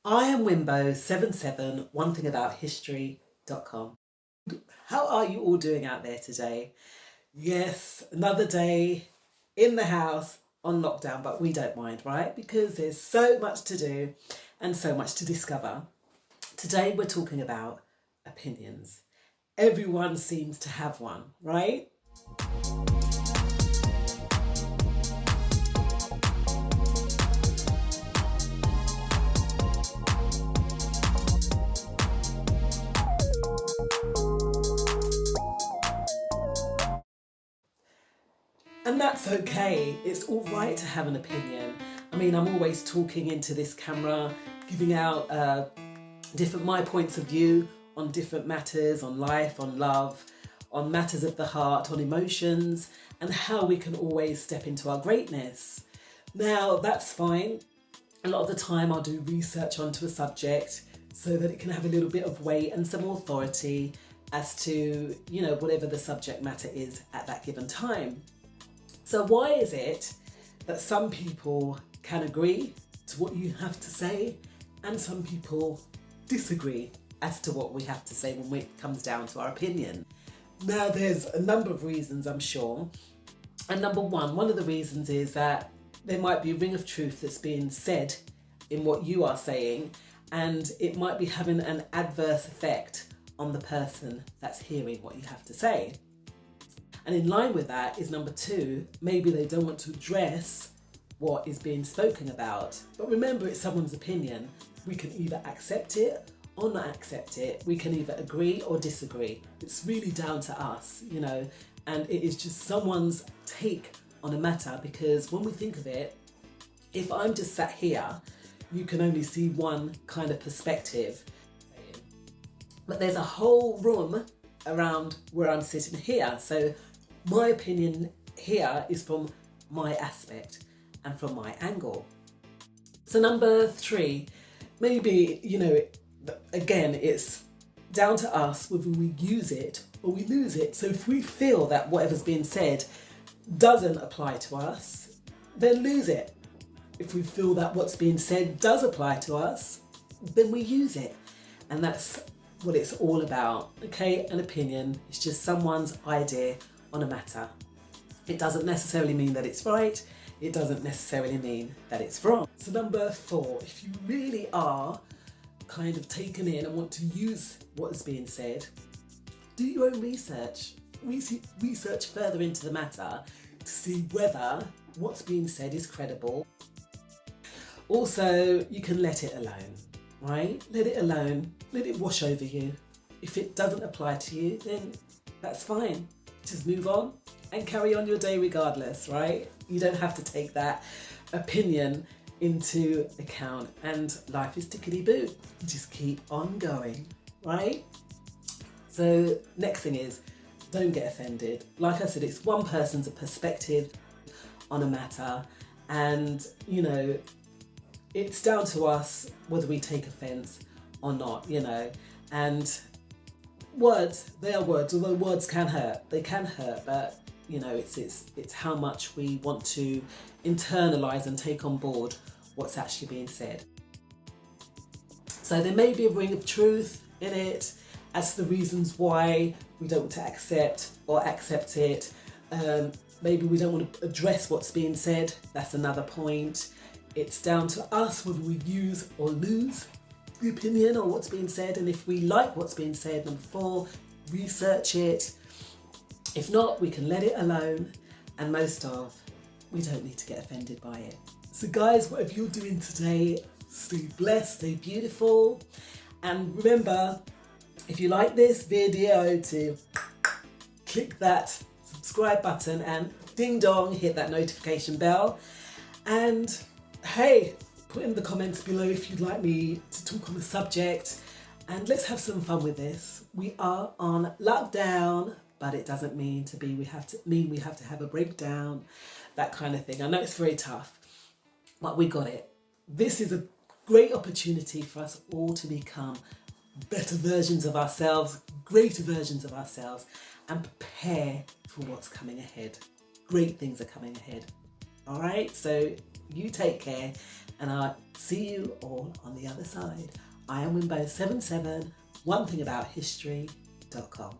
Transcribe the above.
I am Wimbo77, onethingabouthistory.com. How are you all doing out there today? Yes, another day in the house on lockdown, but we don't mind, right? Because there's so much to do and so much to discover. Today we're talking about opinions. Everyone seems to have one, right? And that's okay. It's all right to have an opinion. I mean, I'm always talking into this camera, giving out different my points of view on different matters, on life, on love, on matters of the heart, on emotions, and how we can always step into our greatness. Now, that's fine. A lot of the time I'll do research onto a subject so that it can have a little bit of weight and some authority as to, whatever the subject matter is at that given time. So why is it that some people can agree to what you have to say and some people disagree as to what we have to say when it comes down to our opinion? Now, there's a number of reasons, I'm sure. And number one of the reasons is that there might be a ring of truth that's being said in what you are saying, and it might be having an adverse effect on the person that's hearing what you have to say. And in line with that is number two, maybe they don't want to address what is being spoken about. But remember, it's someone's opinion. We can either accept it or not accept it. We can either agree or disagree. It's really down to us, and it is just someone's take on a matter, because when we think of it, if I'm just sat here, you can only see one kind of perspective. But there's a whole room around where I'm sitting here. So my opinion here is from my aspect and from my angle. So number three, maybe, again, it's down to us whether we use it or we lose it. So if we feel that whatever's being said doesn't apply to us, then lose it. If we feel that what's being said does apply to us, then we use it. And that's what it's all about, okay? An opinion is just someone's idea on a matter. It doesn't necessarily mean that it's right. It doesn't necessarily mean that it's wrong. So number four, if you really are kind of taken in and want to use what is being said, do your own research. Research further into the matter to see whether what's being said is credible. Also, you can let it alone, right? Let it alone. Let it wash over you. If it doesn't apply to you, then that's fine. Just move on and carry on your day regardless, right? You don't have to take that opinion into account, and life is tickety-boo. Just keep on going, right? So next thing is, don't get offended. Like I said, it's one person's perspective on a matter, and it's down to us whether we take offence or not, and words, they are words, although words can hurt. They can hurt, but it's how much we want to internalise and take on board what's actually being said. So there may be a ring of truth in it as to the reasons why we don't want to accept or accept it. Maybe we don't want to address what's being said. That's another point. It's down to us whether we use or lose the opinion or what's being said, and if we like what's being said. Number four, research it. If not, we can let it alone, and most of, we don't need to get offended by it. So guys, whatever you're doing today, stay blessed, stay beautiful, and remember, if you like this video, to click that subscribe button and ding dong, hit that notification bell, and hey, put in the comments below if you'd like me to talk on the subject, and let's have some fun with this. We are on lockdown, but it doesn't mean we have to have a breakdown, that kind of thing. I know it's very tough, but we got it. This is a great opportunity for us all to become better versions of ourselves, greater versions of ourselves, and prepare for what's coming ahead. Great things are coming ahead. All right, so you take care, and I'll See you all on the other side. I am Wimbo77, onethingabouthistory.com.